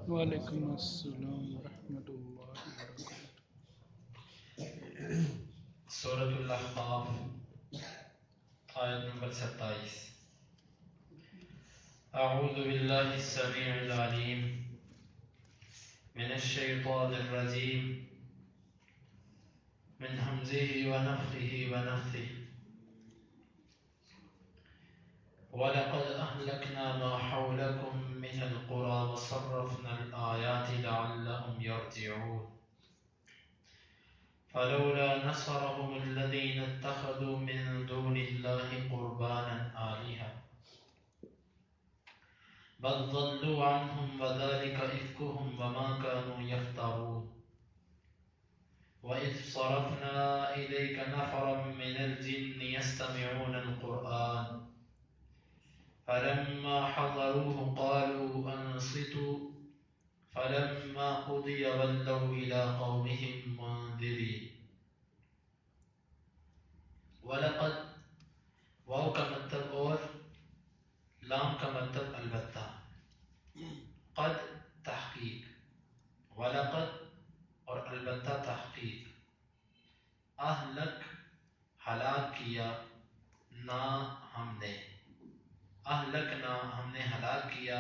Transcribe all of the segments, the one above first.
وعلیکم السلام ورحمۃ اللہ وبرکاتہ۔ سورۃ الاحقاف آیت نمبر 27۔ اعوذ باللہ السمیع العلیم من الشیطان الرجیم من حمزه ونفخه ونفثه وَلَقَدْ أَهْلَكْنَا مَا حَوْلَكُمْ مِنَ الْقُرَى وَصَرَّفْنَا الْآيَاتِ لَعَلَّهُمْ يَرْجِعُونَ فَلَوْلَا نَصَرَهُمُ الَّذِينَ اتَّخَذُوا مِن دُونِ اللَّهِ قُرْبَانًا آلِهَةً بَلْ ضَلُّوا عَنْهُمْ وَذَلِكَ إِفْكُهُمْ وَمَا كَانُوا يَفْتَرُونَ وَإِذْ صَرَفْنَا إِلَيْكَ نَفَرًا مِنَ الْجِنِّ يَسْتَمِعُونَ الْقُرْآنَ فَلَمَّا حَضَرُوهُ قَالُوا أَنصِتُوا فَلَمَّا قُضِيَ وَلَّوْا إِلَى قَوْمِهِمْ مُنذِرِينَ وَلَقَدْ واو کا مطلب اور لام کا مطلب البتہ، قد تحقیق، وَلَقَدْ اور البتہ تحقیق، اہلک ہلاک کیا، نا ہم نے، اہلکنا ہم نے ہلاک کیا،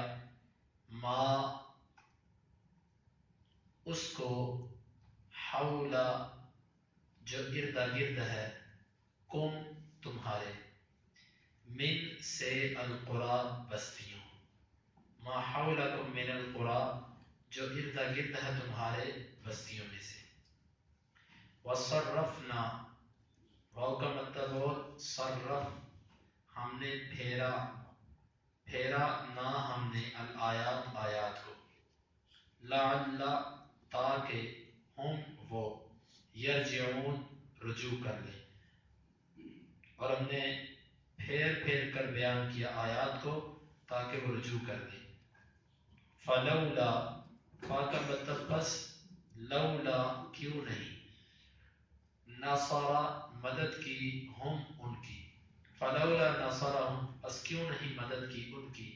ما اس کو، حولا جو ارد گرد ہے، کم تمہارے، من سے القرى بستیوں، ما حولکم من القرى جو ارد گرد ہے تمہارے بستیوں میں سے، وصرفنا واو کا مطلب اور صرف ہم نے پھیرا، پھیرا نہ ہم نے الآیات آیات کو، لعل تاکہ ہم وہ یرجعون رجوع کر لیں، اور ہم نے پھیر پھیر کر بیان کیا آیات کو تاکہ وہ رجوع کر لیں۔ فلولا فا کا مطلب بس، لولا کیوں نہیں، نصر مدد کی ہم ان کی، فلولا نصرہم بس کیوں نہیں مدد کی ان کی،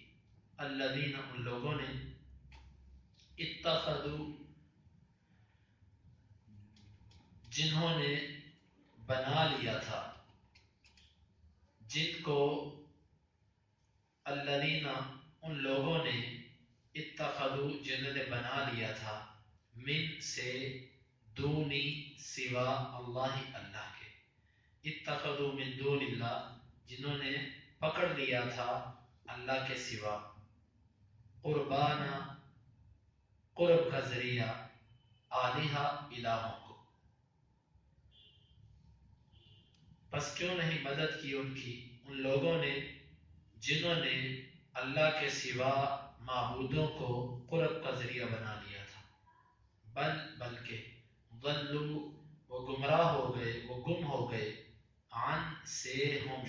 الذین ان لوگوں نے، اتخذوا جنہوں نے بنا لیا تھا، جن کو، الذین ان لوگوں نے، اتخذوا جنہوں نے بنا لیا تھا، من سے، دونی سوا اللہ اللہ کے، اتخذوا من دون اللہ جنہوں نے پکڑ لیا تھا اللہ کے سوا، قربانا قرب کا ذریعہ، آلہہ الہوں کو، پس کیوں نہیں مدد کی ان کی ان لوگوں نے جنہوں نے اللہ کے سوا معبودوں کو قرب کا ذریعہ بنا لیا تھا، بلکہ ضلوا وہ گمراہ ہو گئے، وہ گم ہو گئے، عن سے ہم،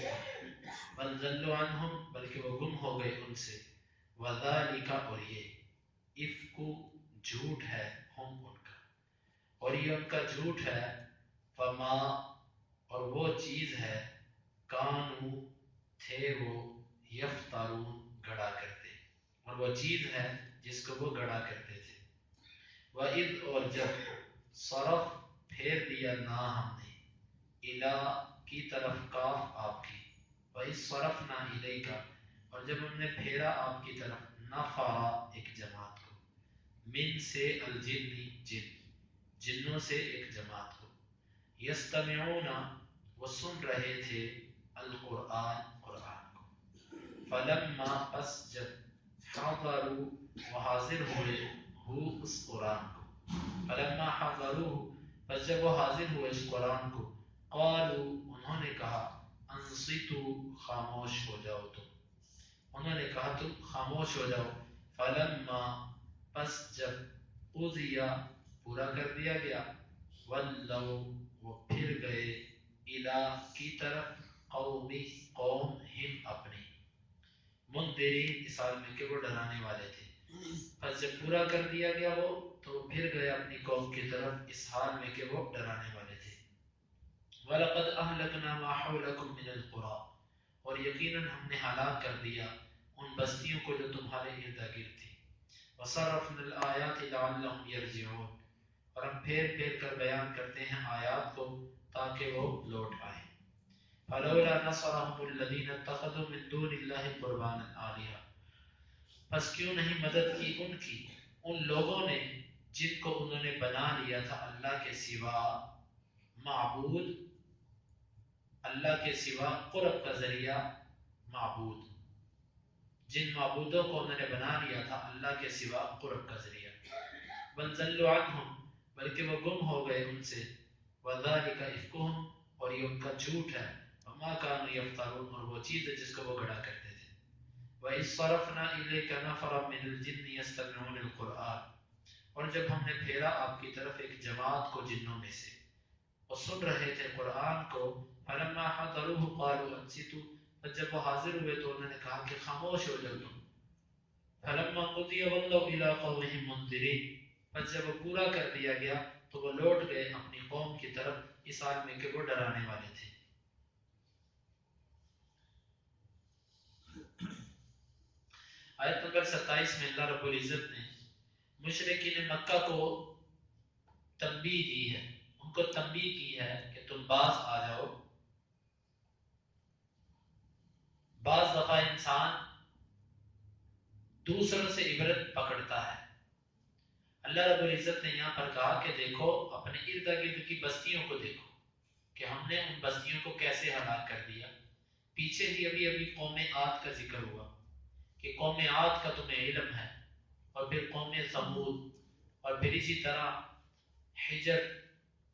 بل ضلوا عنہم بلکہ وہ گم ہو گئے ان سے، وذالک اور یہ، افک جھوٹ ہے، ہم ان کا اور یہ ان کا جھوٹ ہے، فما اور وہ چیز ہے، کانو تھے وہ، یفترون گڑا کرتے، اور وہ چیز ہے جس کو وہ گڑا کرتے تھے، وَإِذْ اور جب، صرف پھیر دیا نہ ہم نے، الا کی طرف کاف آپ کی، وَإِذْ صَرَفْنَا إِلَيْكَ اور جب ہم نے پھیرا آپ کی طرف، نفرا ایک جماعت کو، من سے الجن جن، جنوں سے ایک جماعت کو، یستمعون وہ سن رہے تھے، القرآن قرآن کو، فلما پس جب، حضروا وہ حاضر ہوئے، ہو اس قرآن کو، فلما حضروه پس جب وہ حاضر ہوئے اس قرآن کو، قالوا انہوں نے کہا، انصتوا خاموش ہو جاؤ تم، انہوں نے کہا تم خاموش ہو جاؤ، فلما پس جب، قضی پورا کر دیا گیا، ولوا وہ پھر گئے، الی کی طرف، قومی قوم ہم اپنی، منذرین اس حال میں کہ وہ ڈرانے والے تھے، پس جب پورا کر دیا گیا وہ تو پھر گئے اپنی قوم کی طرف اس حال میں کہ وہ ڈرانے والے تھے، وَلَقَدْ أَهْلَكْنَا مَا حَوْلَكُمْ مِنَ الْقُرَى اور یقیناً ہم نے ہلاک کر دیا ان بستیوں کو جو تمہارے ارد گرد تھی، وصرفنا الآیات لعلهم یرجعون، اور ہم پھیر پھیر کر بیان کرتے ہیں آیات کو تاکہ وہ لوٹ آئیں۔ فلولا نصرهم الذين اتخذوا من دون الله قربانا آلهة، پس کیوں نہیں مدد کی ان کی ان لوگوں نے جن کو انہوں نے بنا لیا تھا اللہ کے سوا معبود، اللہ کے سوا قرب کا ذریعہ معبود، جن معبودوں کو انہوں نے بنا لیا تھا اللہ کے سوا قرب کا ذریعہ۔ بل ضلوا عنہم، بلکہ وہ گم ہو گئے ان سے، وذالک افکہم، اور یہ ان کا جھوٹ ہے، وما کانوا یفترون، اور وہ چیز ہے جس کو وہ گڑا کرتے تھے۔ وَإِذْ صَرَفْنَا إِلَيْكَ نَفَرًا مِنَ الْجِنِّ يَسْتَمِعُونَ الْقُرْآنَ، اور جب ہم نے پھیرا آپ کی طرف ایک جماعت کو جنوں میں سے، وہ سن رہے تھے قرآن کو، فَلَمَّا حَضَرُوهُ قَالُوا أَنصِتُوا، اور جب وہ حاضر ہوئے تو انہوں نے کہا کہ خاموش ہو جاؤ تم۔ فَلَمَّا قُضِيَ وَلَّوْا إِلَىٰ قَوْمِهِمْ مُنذِرِينَ، پس جب وہ پورا کر دیا گیا تو وہ لوٹ گئے اپنی قوم کی طرف اس حال میں کہ وہ ڈرانے والے تھے۔ آیت نمبر 27 میں اللہ رب العزت نے مشرکین مکہ کو تنبیہ دی ہے، ان کو تنبیہ کی ہے کہ تم باز آ جاؤ۔ بعض دفعہ انسان دوسروں سے عبرت پکڑتا ہے۔ اللہ رب العزت نے یہاں پر کہا کہ دیکھو اپنے ارد گرد کی بستیوں کو دیکھو کہ ہم نے ان بستیوں کو کیسے ہلاک کر دیا۔ پیچھے ہی ابھی قوم عاد کا ذکر ہوا کہ قوم عاد کا تمہیں علم ہے، اور پھر قوم ثمود، اور پھر اسی طرح حجر،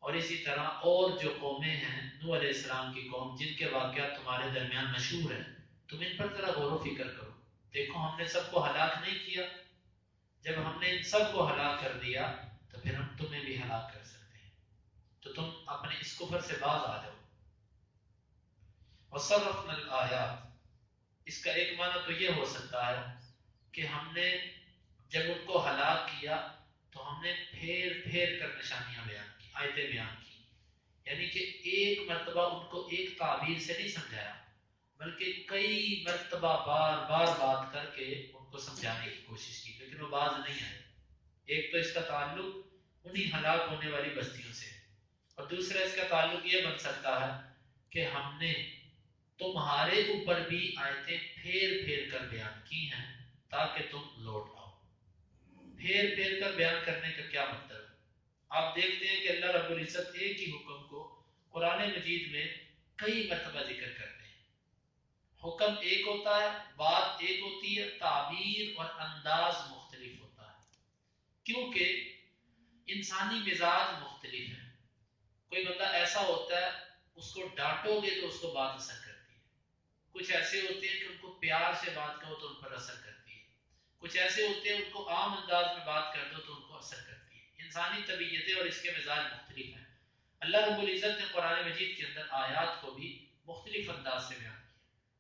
اور اسی طرح اور جو قومیں ہیں، نوح علیہ السلام کی قوم، جن کے واقعات تمہارے درمیان مشہور ہیں، تم ان پر ذرا غور و فکر کرو۔ دیکھو ہم نے سب کو ہلاک نہیں کیا، جب ہم نے ان سب کو ہلاک کر دیا تو پھر ہم تمہیں بھی ہلاک کر سکتے ہیں، تو تم اپنے اس کفر سے باز آ جاؤ۔ وصرفنا الآیات، اس کا ایک معنی تو یہ ہو سکتا ہے کہ ہم نے جب ان کو ہلاک کیا تو ہم نے پھیر پھیر کر نشانیاں بیان کی، آیتیں بیان کی، یعنی کہ ایک مرتبہ ان کو ایک تعبیر سے نہیں سمجھایا، بلکہ کئی مرتبہ بار بار بات کر کے ان کو سمجھانے کی کوشش کی، لیکن وہ باز نہیں آئے۔ ایک تو اس کا تعلق انہی ہلاک ہونے والی بستیوں سے، اور دوسرا اس کا تعلق یہ بن سکتا ہے کہ ہم نے تمہارے اوپر بھی آیتیں پھیر پھیر کر بیان کی ہیں تاکہ تم لوٹ آؤ۔ پھیر پھیر کر بیان کرنے کا کیا مطلب ہے؟ آپ دیکھتے ہیں کہ اللہ رب العزت ایک ہی حکم کو قرآن مجید میں کئی مرتبہ ذکر کرتے ہیں۔ حکم ایک ہوتا ہے، بات ایک ہوتی ہے، تعبیر اور انداز مختلف ہوتا ہے، کیونکہ انسانی مزاج مختلف ہے۔ کوئی بندہ ایسا ہوتا ہے اس کو ڈانٹو گے تو اس کو بات اثر کرتی ہے، کچھ ایسے ہوتے ہیں کہ ان کو پیار سے بات کرو تو ان پر اثر کرتی ہے، کچھ ایسے ہوتے ہیں ان کو عام انداز میں بات کر دو تو ان کو اثر کرتی ہے۔ انسانی طبیعتیں اور اس کے مزاج مختلف ہیں۔ اللہ رب العزت نے قرآن مجید کے اندر آیات کو بھی مختلف انداز سے بیان کیا،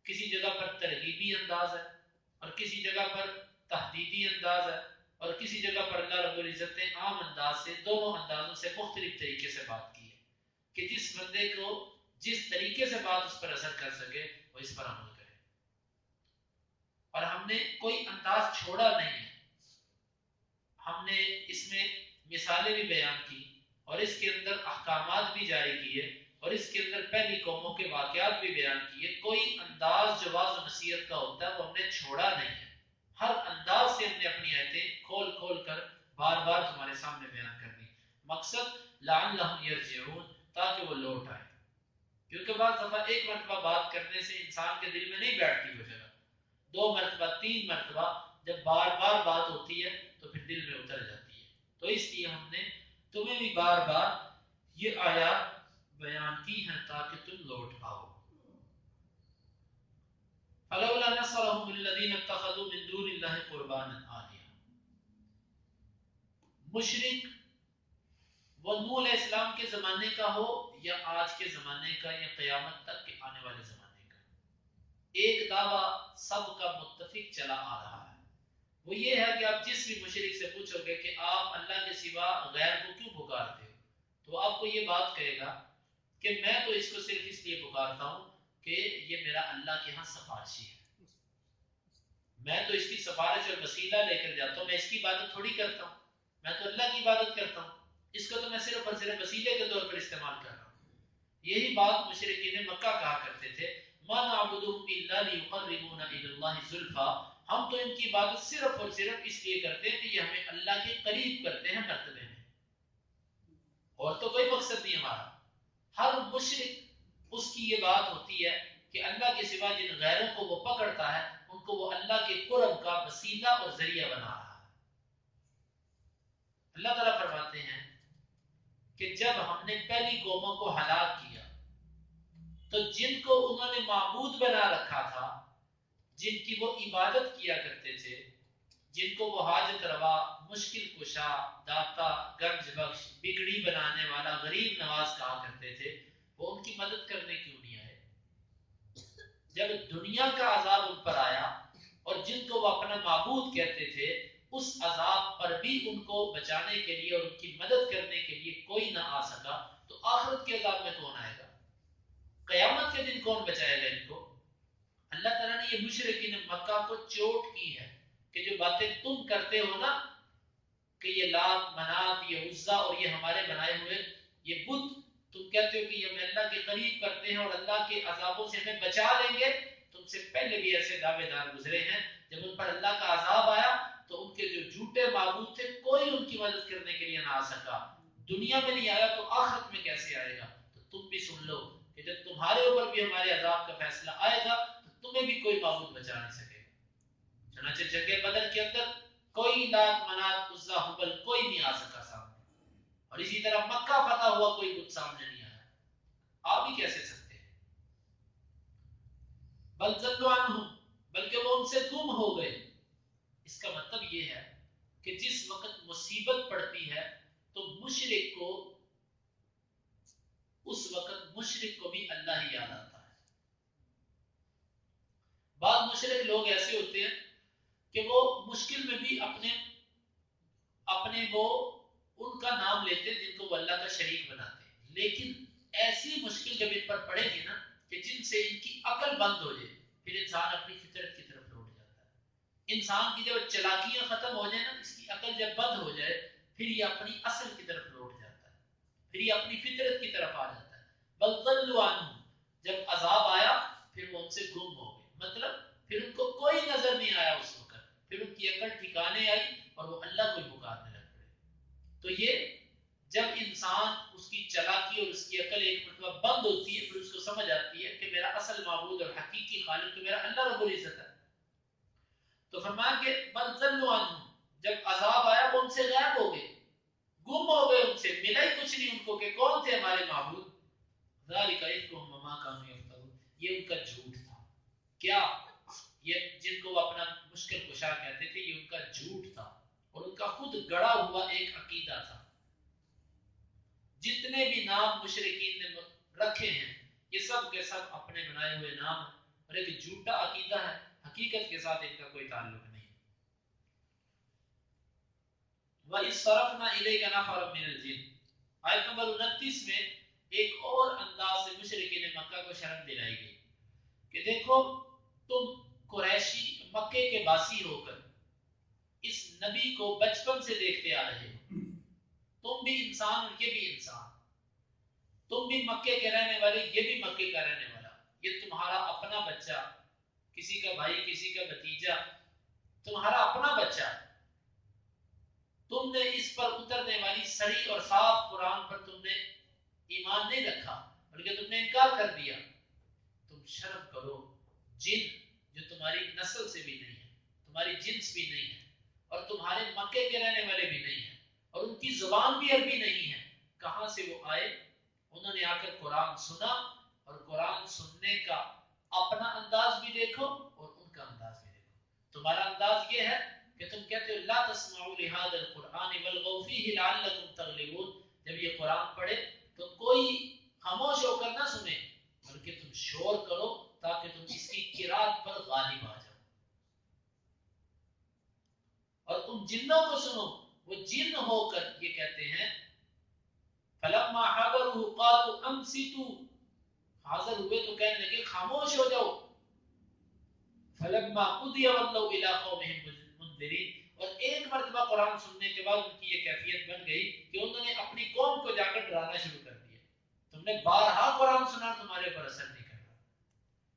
کسی جگہ پر ترغیبی انداز ہے، اور کسی جگہ پر تحدیدی انداز ہے، اور کسی جگہ پر اللہ رب العزت نے عام انداز سے، دونوں اندازوں سے مختلف طریقے سے بات کی ہے کہ جس بندے کو جس طریقے سے بات اس پر اثر کر سکے وہ اس پر عمل کرے۔ اور ہم نے کوئی انداز چھوڑا نہیں ہے، ہم نے اس میں مثالیں بھی بیان کی اور اس کے اندر احکامات بھی جاری کیے، اور اس کے اندر پہلی قوموں کے واقعات بھی بیان کیے۔ کوئی انداز جو واضح و نصیحت کا ہوتا ہے وہ ہم نے چھوڑا نہیں ہے، ہر انداز سے ہم نے اپنی آیتیں کھول کھول کر بار بار تمہارے سامنے بیان کر دی۔ مقصد لعلہم یرجعون، تاکہ وہ لوٹ آئے، کیونکہ بعض دفعہ ایک مرتبہ بات کرنے سے انسان کے دل میں نہیں بیٹھتی وہ جگہ، دو مرتبہ تین مرتبہ جب بار بار بات ہوتی ہے تو پھر دل میں اتر جاتی ہے۔ تو اس لیے ہم نے تمہیں بھی بار بار یہ آیات بیان کی ہیں تاکہ تم لوٹ آؤ۔ فلولا نصرهم الذين اتخذوا من دون الله قربانا آلهة، مشرک وہ نوح علیہ السلام کے زمانے کا ہو یا آج کے زمانے کا یا قیامت تک کے آنے والے زمانے کا، ایک دعویٰ سب کا متفق چلا آ رہا ہے، وہ یہ ہے کہ آپ جس بھی مشرک سے پوچھو گے کہ آپ اللہ کے سوا غیر کو کیوں پکارتے ہو، تو آپ کو یہ بات کہے گا کہ میں تو اس کو صرف اس لیے پکارتا ہوں کہ یہ میرا اللہ کے ہاں سفارشی ہے، میں تو اس کی سفارش اور وسیلہ لے کر جاتا ہوں، میں اس کی عبادت تھوڑی کرتا ہوں، میں تو اللہ کی عبادت کرتا ہوں، اس کو تو میں صرف اور صرف وسیلے کے طور پر استعمال کر رہا ہوں۔ یہی بات مشرکین مکہ کہا کرتے تھے، ما نعبدهم الا ليقربونا الى الله زلفا، ہم تو ان کی عبادت صرف اور صرف اس لیے کرتے ہیں کہ یہ ہمیں اللہ کے قریب کرتے ہیں مرتبے میں، اور تو کوئی مقصد نہیں ہمارا۔ ہر مشرک اس کی یہ بات ہوتی ہے کہ اللہ کے سوا جن غیروں کو وہ پکڑتا ہے ان کو وہ اللہ کے قرب کا وسیلہ اور ذریعہ بنا رہا ہے۔ اللہ تعالیٰ فرماتے ہیں کہ جب ہم نے پہلی قوموں کو ہلاک کیا تو جن کو انہوں نے معبود بنا رکھا تھا، جن کی وہ عبادت کیا کرتے تھے، جن کو وہ حاجت روا، مشکل کشا، داتا، گنج بخش، بگڑی بنانے والا، غریب نواز کہا کرتے تھے، وہ ان کی مدد کرنے کیوں نہیں آئے؟ جب دنیا کا عذاب ان پر آیا اور جن کو وہ اپنا معبود کہتے تھے اس عذاب پر بھی ان کو بچانے کے لیے اور ان کی مدد کرنے کے لیے کوئی نہ آ سکا، تو آخرت کے عذاب میں کون آئے گا؟ قیامت کے دن کون بچائے گا ان کو؟ اللہ تعالیٰ نے یہ مشرکین مکہ کو چوٹ کی ہے کہ جو باتیں تم کرتے ہو نا کہ یہ لات، منات، یہ عزا اور یہ ہمارے بنائے ہوئے یہ بت، تم کہتے ہو کہ یہ ہمیں اللہ کے قریب کرتے ہیں اور اللہ کے عذابوں سے ہمیں بچا لیں گے، تم سے پہلے بھی ایسے دعوے دار گزرے ہیں، جب ان پر اللہ کا عذاب آیا تو ان کے جو جھوٹے معبود تھے کوئی ان کی مدد کرنے کے لیے نہ آ سکا، دنیا میں نہیں آیا تو آخرت میں کیسے آئے گا؟ تو تم بھی سن لو کہ جب تمہارے اوپر بھی ہمارے عذاب کا فیصلہ آئے گا تو تمہیں بھی کوئی معبود بچا نہیں سکے گا۔ چنانچہ جنگ بدر کے اندر کوئی لات، منات، عزا، حبل کوئی نہیں آ سکا سامنے، اور اسی طرح مکہ فتح ہوا کوئی بت سامنے نہیں آیا، آپ بھی کیسے سکتے ہیں؟ بل ضلوا عنہم، بلکہ وہ ان سے گم ہو گئے۔ اس کا مطلب یہ ہے کہ جس وقت مصیبت پڑتی ہے تو مشرک کو اس وقت مشرک کو بھی اللہ ہی یاد آتا ہے۔ بعض مشرک لوگ ایسے ہوتے ہیں کہ وہ مشکل میں بھی اپنے وہ ان کا نام لیتے ہیں جن کو وہ اللہ کا شریک بناتے ہیں، لیکن ایسی مشکل جب ان پر پڑے گی نا کہ جن سے ان کی عقل بند ہو جائے، پھر انسان اپنی فطرت کی طرف لوٹ جاتا ہے۔ انسان کی جب چلاکیاں ختم ہو جائیں نا، اس کی عقل جب بند ہو جائے، پھر یہ اپنی اصل کی طرف لوٹ جاتا ہے، پھر یہ اپنی فطرت کی طرف آ جاتا ہے۔ بل ضلوا عنہم، جب عذاب آیا پھر وہ ان سے گم ہو گئے، مطلب پھر ان کو کوئی نظر نہیں آیا اس وقت، پھر ان کی عقل ٹھکانے آئی اور وہ اللہ کو ہی پکارنے لگ پڑے۔ تو یہ جب انسان اس کی چلاکی اور اس کی عقل ایک مرتبہ بند ہوتی ہے، پھر اس کو سمجھ آتی ہے کہ میرا اصل معبود اور حقیقی خالق تو میرا اللہ رب العزت ہے۔ تو فرمایا کہ بل ضلوا عنہم، جب عذاب آیا وہ ان سے غائب ہو گئے، گم ہو گئے، ان سے ملا ہی کچھ نہیں ان کو کہ کون تھے ہمارے معبود۔ ذالک افکہم وما کانوا یفترون، یہ ان کا جھوٹ تھا۔ کیا؟ یہ جن کو وہ اپنا مشکل کشا کہتے تھے یہ ان کا جھوٹ تھا اور ان کا خود گڑا ہوا ایک عقیدہ تھا۔ جتنے بھی نام مشرکین نے رکھے ہیں یہ سب کے سب اپنے بنائے ہوئے نام ہیں اور ایک جھوٹا عقیدہ ہے، حقیقت کے ساتھ ان کا کوئی تعلق نہیں۔ وَإِذْ صَرَفْنَا إِلَيْكَ نَفَرًا مِنَ الْجِنِّ، آیت نمبر 29 میں ایک اور انداز سے مشرکین مکہ کو شرم دلائی گئی کہ دیکھو تم قریشی مکے کے باسی ہو کر اس نبی کو بچپن سے دیکھتے آ رہے ہو، تم بھی انسان اور یہ بھی انسان، تم بھی مکے کے رہنے والے یہ بھی مکے کا رہنے والا، یہ تمہارا اپنا بچہ، کسی کا بھائی کسی کا بھتیجا، تمہارا اپنا بچہ، تم نے اس پر اترنے والی صریح اور صاف قرآن پر تم نے ایمان نہیں رکھا بلکہ تم نے انکار کر دیا، تم شرم کرو، جن جو تمہاری نسل سے بھی نہیں ہے، تمہاری جنس بھی نہیں ہے اور تمہارے مکے کے رہنے والے بھی نہیں ہیں اور ان کی زبان بھی عربی نہیں ہے، کہاں سے وہ آئے؟ انہوں نے آ کر قرآن سنا اور قرآن سننے کا اپنا انداز بھی دیکھو اور ان کا انداز بھی دیکھو۔ تمہارا انداز یہ ہے کہ تم کہتے ہو لا تسمعوا لهذا القرآن والغوا فيه لعلكم تغلبون، جب یہ قرآن پڑھے تو کوئی خاموش ہو کر نہ سنے بلکہ تم شور کرو تاکہ تم اس کی قرات پر غالب آ جاؤ، اور تم جنوں کو سنو، وہ جن ہو کر یہ کہتے ہیں فلما حضروا قالوا انصتوا، حاضر ہوئے تو کہنے لگے خاموش ہو جاؤ، فلما قضی ولوا الی قومهم منذرین، اور ایک مرتبہ قرآن سننے کے بعد ان کی یہ کیفیت بن گئی کہ انہوں نے اپنی قوم کو جا کر ڈرانا شروع کر دیا، تم نے بارہا قرآن سنا تمہارے اوپر اثر نہیں کر رہا۔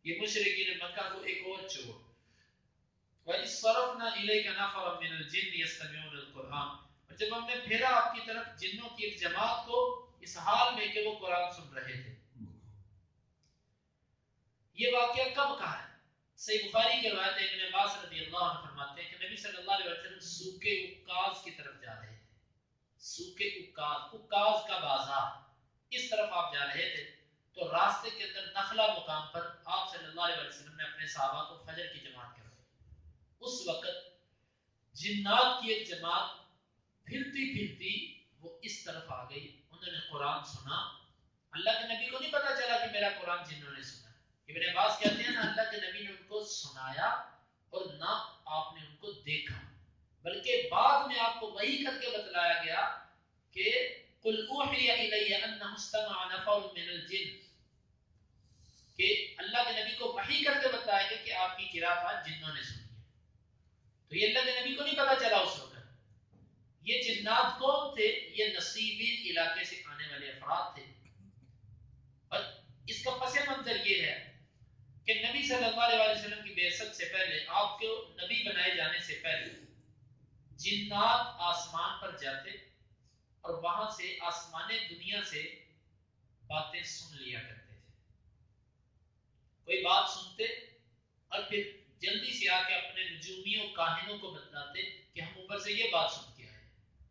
یہ مشرکین مکہ کو ایک اور چوٹ۔ وَإِذْ صَرَفْنَا إِلَيْكَ نَفَرًا مِنَ الْجِنِّ يَسْتَمِعُونَ الْقُرْآنَ، اور جب ہم نے پھیرا آپ کی طرف جنوں کی ایک جماعت کو اس حال میں کہ وہ قرآن سن رہے تھے۔ یہ واقعہ کب کا ہے؟ صحیح بخاری کی روایت ہے، ابن عباس رضی اللہ عنہ فرماتے ہیں کہ نبی صلی اللہ علیہ وسلم سوق عکاظ کی طرف جا رہے تھے۔ سوق عکاظ کا بازار، اس طرف آپ جا رہے تھے تو راستے کے اندر نخلا مقام پر آپ صلی اللہ علیہ وسلم نے اپنے صحابہ کو فجر کی جماعت کروائی۔ اس وقت جنات کی ایک جماعت پھرتی پھرتی وہ اس طرف آ گئی، انہوں نے قرآن سنا۔ اللہ کے نبی کو نہیں پتا چلا کہ میرا قرآن جنوں نے سنا۔ ابن عباس کہتے ہیں نا، اللہ کے نبی نے ان کو سنایا اور نہ آپ نے ان کو دیکھا، بلکہ بعد میں آپ کو وحی کر کے بتلایا گیا کہ قل اوحی الی انہ استمع نفر من الجن، کہ اللہ کے نبی کو وحی کر کے بتلایا گیا کہ آپ کی قرات آج جنوں نے سنی ہے۔ تو یہ اللہ کے نبی کو نہیں پتا چلا اس وقت۔ یہ جنات کون تھے؟ یہ نصیبین علاقے سے آنے والے افراد تھے۔ اور اس کا پس منظر یہ ہے کہ نبی صلی اللہ علیہ وسلم کی بعثت سے پہلے، آپ کو نبی بنائے جانے سے پہلے، جنات آسمان پر جاتے اور وہاں سے آسمان دنیا سے باتیں سن لیا کرتے تھے۔ کوئی بات سنتے اور پھر جلدی سے آ کے اپنے نجومیوں کاہنوں کو بتلاتے کہ ہم اوپر سے یہ بات سن کے آئے،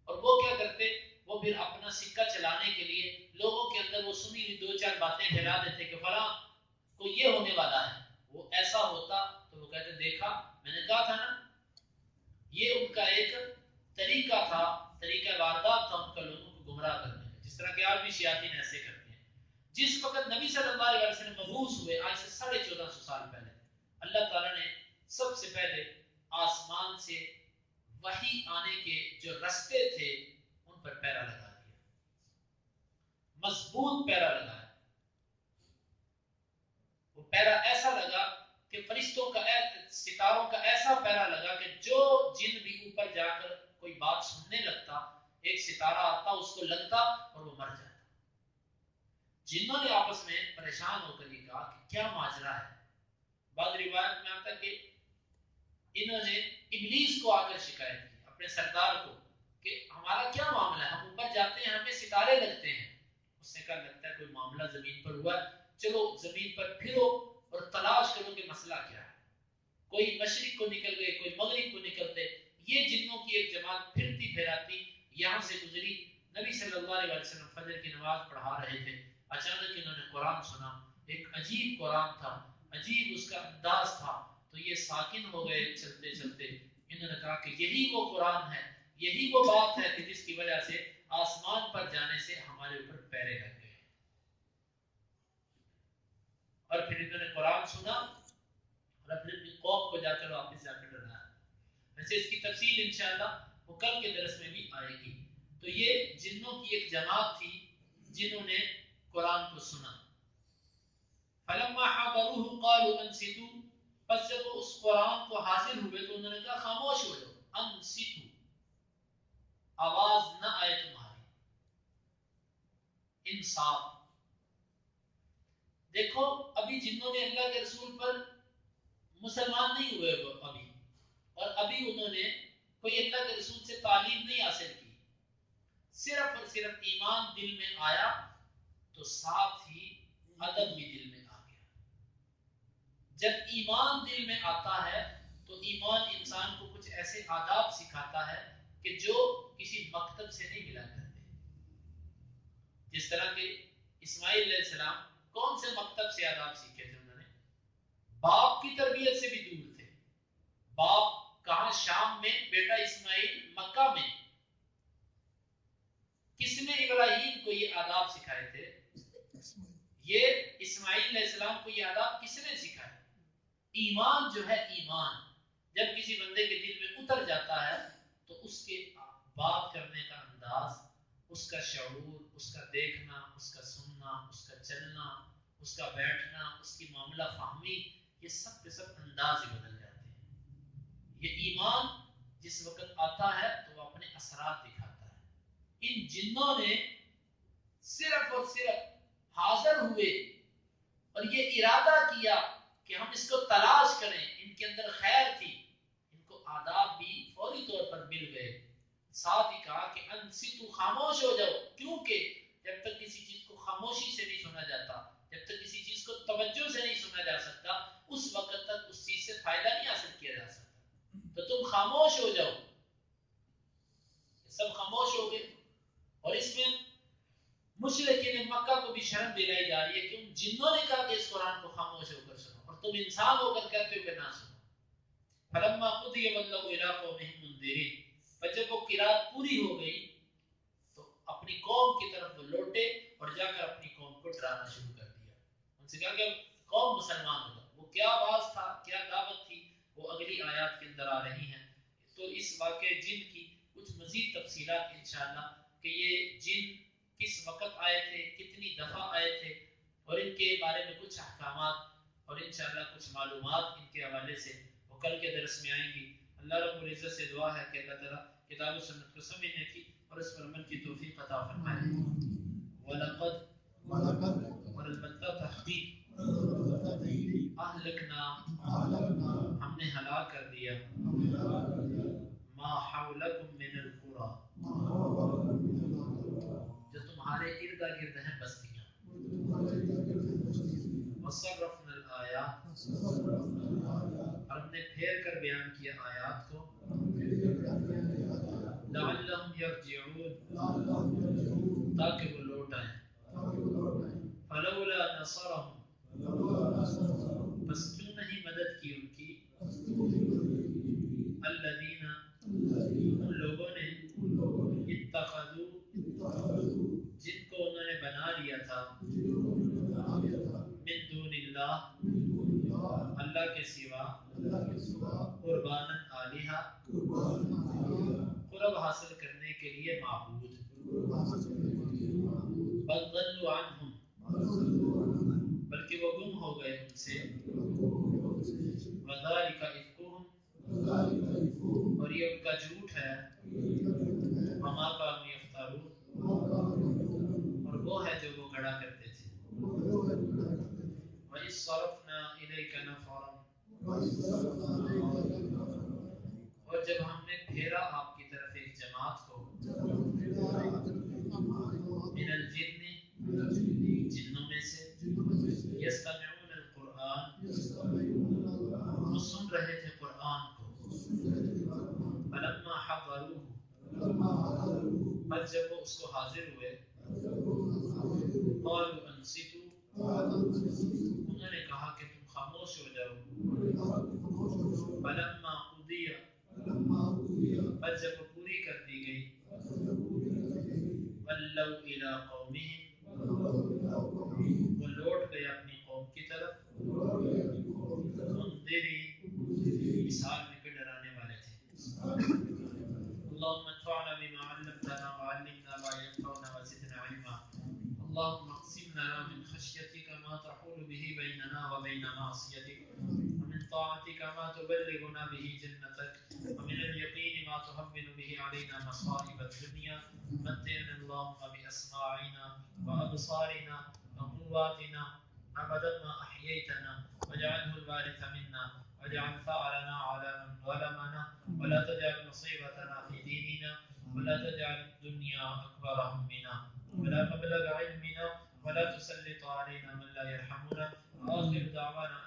اور وہ کیا کرتے، وہ پھر اپنا سکہ چلانے کے لیے لوگوں کے اندر وہ سنی ہوئی دو چار باتیں پھیلا دیتے کہ فلاں کو یہ ہونے والا ہے، وہ ایسا ہوتا تو وہ کہتے دیکھا میں نے کہا تھا نا۔ یہ ان کا ایک طریقہ تھا، طریقہ واردات تھا ان کا لوگوں کو گمراہ کرنے کا، جس طرح کہ آج بھی شیاطین ایسے کرتے ہیں۔ جس وقت نبی صلی اللہ علیہ وسلم مبعوث ہوئے، آج سے 1450 سال پہلے، اللہ تعالیٰ نے سب سے پہلے آسمان سے وحی آنے کے جو رستے تھے ان پر پیرا لگا دیا، مضبوط پیرا لگایا۔ وہ پیرا ایسا لگا کہ فرشتوں کا، ستاروں کا ایسا پیرا لگا کہ جو جن بھی اوپر جا کر کوئی بات سننے لگتا، ایک ستارہ آتا اس کو لگتا اور وہ مر جاتا۔ جنہوں نے آپس میں پریشان ہو کر یہ کہا کہ کیا ماجرا ہے۔ بعض روایت میں آتا کہ انہوں نے ابلیس کو آ کر شکایت کی، اپنے سردار کو، کہ ہمارا کیا معاملہ ہے، ہم اوپر جاتے ہیں ہمیں ستارے لگتے ہیں۔ اس نے کہا لگتا ہے کوئی معاملہ زمین پر ہوا ہے، چلو زمین پر پھرو اور تلاش کرو کہ مسئلہ کیا ہے۔ کوئی مشرق کو نکل گئے، کوئی مغرب کو نکلتے، یہ جنوں کی ایک جماعت پھرتی پھیراتی یہاں سے گزری۔ نبی صلی اللہ علیہ وسلم فجر کی نماز پڑھا رہے تھے، اچانک انہوں نے قرآن سنا، ایک عجیب قرآن تھا، عجیب اس کا انداز تھا، تو یہ ساکن ہو گئے چلتے چلتے۔ انہوں نے کہا کہ یہی وہ قرآن ہے، یہی وہ بات ہے کہ جس کی وجہ سے آسمان پر جانے سے ہمارے اوپر پیرے لگ گئے۔ اور پھر انہوں نے قرآن سنا اور اپنی قوم کو جا کر واپس جا کر ڈرایا۔ ویسے اس کی تفصیل انشاءاللہ وہ کل کے درس میں بھی آئے گی۔ تو یہ جنوں کی ایک جماعت تھی جنہوں نے قرآن کو سنا۔ فلما حضروه قالوا انصتوا، پس جب وہ اس قرآن کو حاضر ہوئے تو انہوں نے کہا خاموش ہو جاؤ، انصتوا، آواز نہ آئے تمہاری، انصاف۔ دیکھو ابھی جنہوں نے اللہ کے رسول پر مسلمان نہیں ہوئے ابھی، اور ابھی انہوں نے کوئی اللہ کے رسول سے تعلیم نہیں حاصل کی، صرف اور صرف ایمان دل میں آیا تو ساتھ ہی ادب بھی دل میں آ گیا۔ جب ایمان دل میں آتا ہے تو ایمان انسان کو کچھ ایسے آداب سکھاتا ہے کہ جو کسی مکتب سے نہیں ملا کرتے۔ جس طرح کہ اسماعیل علیہ السلام کون سے مکتب سے آداب سیکھے تھے؟ انہوں نے باپ کی تربیت سے بھی دور تھے۔ باپ کہاں؟ شام میں، بیٹا اسماعیل مکہ میں۔ کس نے ابراہیم کو یہ آداب سکھائے تھے؟ یہ اسماعیل علیہ السلام کو یہ آداب کس نے سکھائے؟ ایمان جو ہے، ایمان جب کسی بندے کے دل میں اتر جاتا ہے تو اس کے بات کرنے کا انداز، اس کا شعور، اس کا دیکھنا، اس کا سننا، اس کا چلنا، اس کا بیٹھنا، اس کی معاملہ فہمی، یہ سب کے سب انداز ہی بدل جاتا ہے۔ یہ ایمان جس وقت آتا ہے تو وہ اپنے اثرات دکھاتا ہے. ان جنوں نے صرف اور صرف حاضر ہوئے اور یہ ارادہ کیا کہ ہم اس کو تلاش کریں. ان کے اندر خیر تھی، ان کو آداب بھی فوری طور پر مل گئے. ساتھ ہی کہا کہ انصتو، خاموش ہو جاؤ، کیونکہ جب تک کسی چیز کو خاموشی سے نہیں سنا جاتا، جب تک کسی چیز کو توجہ سے نہیں سنا جا سکتا، اس وقت تک اس چیز سے فائدہ نہیں حاصل کیا جا سکتا. تو تم خاموش ہو جاؤ. سب خاموش ہو گئے. اور اس میں مشرکین مکہ کو بھی شرم دلائی جا رہی ہے کہ ان جنوں نے کہا کہ اس قرآن کو خاموش ہو کر سنو، اور تم انسان ہو کر کہتے ہو کہ نہ سنو. فلما قضی ولوا الی قومهم منذرین، پر جب وہ قرات پوری ہو گئی تو اپنی قوم کی طرف وہ لوٹے اور جا کر اپنی قوم کو ڈرانا شروع کر دیا. ان سے کہا کہ قوم مسلمان ہو جاؤ. وہ کیا آواز تھا، کیا دعوت تھی، وہ اگلی آیات کے اندر آ رہی ہیں. تو اس واقعے جن کی کچھ مزید تفصیلات انشاءاللہ کہ یہ جن کس وقت آئے تھے، کتنی دفعہ آئے تھے، اور ان کے بارے میں کچھ احکامات اور انشاءاللہ کچھ معلومات ان کے حوالے سے وہ کل کے درس میں آئیں گی. اللہ رب العزت سے دعا ہے کہ اللہ تعالیٰ کتاب و سنت کو سمجھنے کی اور اس پر عمل کی توفیق عطا فرمائے. وَلَقَدْ اور البتہ تحقیق اہلکنا ہم نے ہلاک کر دیا ما حولکم من القرى جو تمہارے ارد گرد ہیں بستیاں. وصرفنا الآیات اور ہم نے پھیر کر بیان کیا آیات کو. لعلہم یرجعون تاکہ وہ لوٹ آئیں. فلولا نصرهم بس کیوں نہیں مدد کی ان کی الذین ان لوگوں نے اتخذوا جن کو انہوں نے بنا لیا تھا من دون اللہ اللہ کے سوا قربانا آلہہ قرب حاصل کرنے کے لیے معبود. بل ضلوا عنہم بلکہ وہ گم ہو گئے ان سے. وذالک افکہم اور یہ ان کا جھوٹ ہے. وما کانوا یفترون اور وہ ہے جو وہ گھڑا کرتے تھے. وَإِذْ صَرَفْنَا إِلَيْكَ نَفَرًا اور جب ہم نے پھیرا آپ کی طرف ایک جماعت کو من الجن جنوں میں سے یستمعون القرآن وہ سن رہے تھے قرآن کو. فلما حضروه بس جب وہ اس کو حاضر ہوئے قالوا انصتوا انہوں نے کہا کہ تم خاموش ہو جاؤ. فلما قضی بس جب وہ پوری کر دی گئی ولوا الی قومہم وہ لوٹ گئے اپنی قوم کی طرف. منذرین مثال میں کے ڈرانے والے تھے. اللهم انفعنا بما علمتنا وعلمنا ما ينفعنا وزدنا علما. اللهم اقسم لنا من خشيتك ما تحول به بيننا وبين معصيتك ومن طاعتك ما تبلغنا به جنتك ومن اليقين ما تهون به علينا مصائب الدنيا. متعنا اللهم بأسماعنا وأبصارنا وقواتنا أبدا ما أحييتنا واجعله الوارث منا واجعل ثأرنا على من ظلمنا ولا تجعل مصيبتنا في ديننا ولا تجعل الدنيا أكبر همنا ولا مبلغ علمنا ولا تسلط علينا من لا يرحمنا. وآخر دعوانا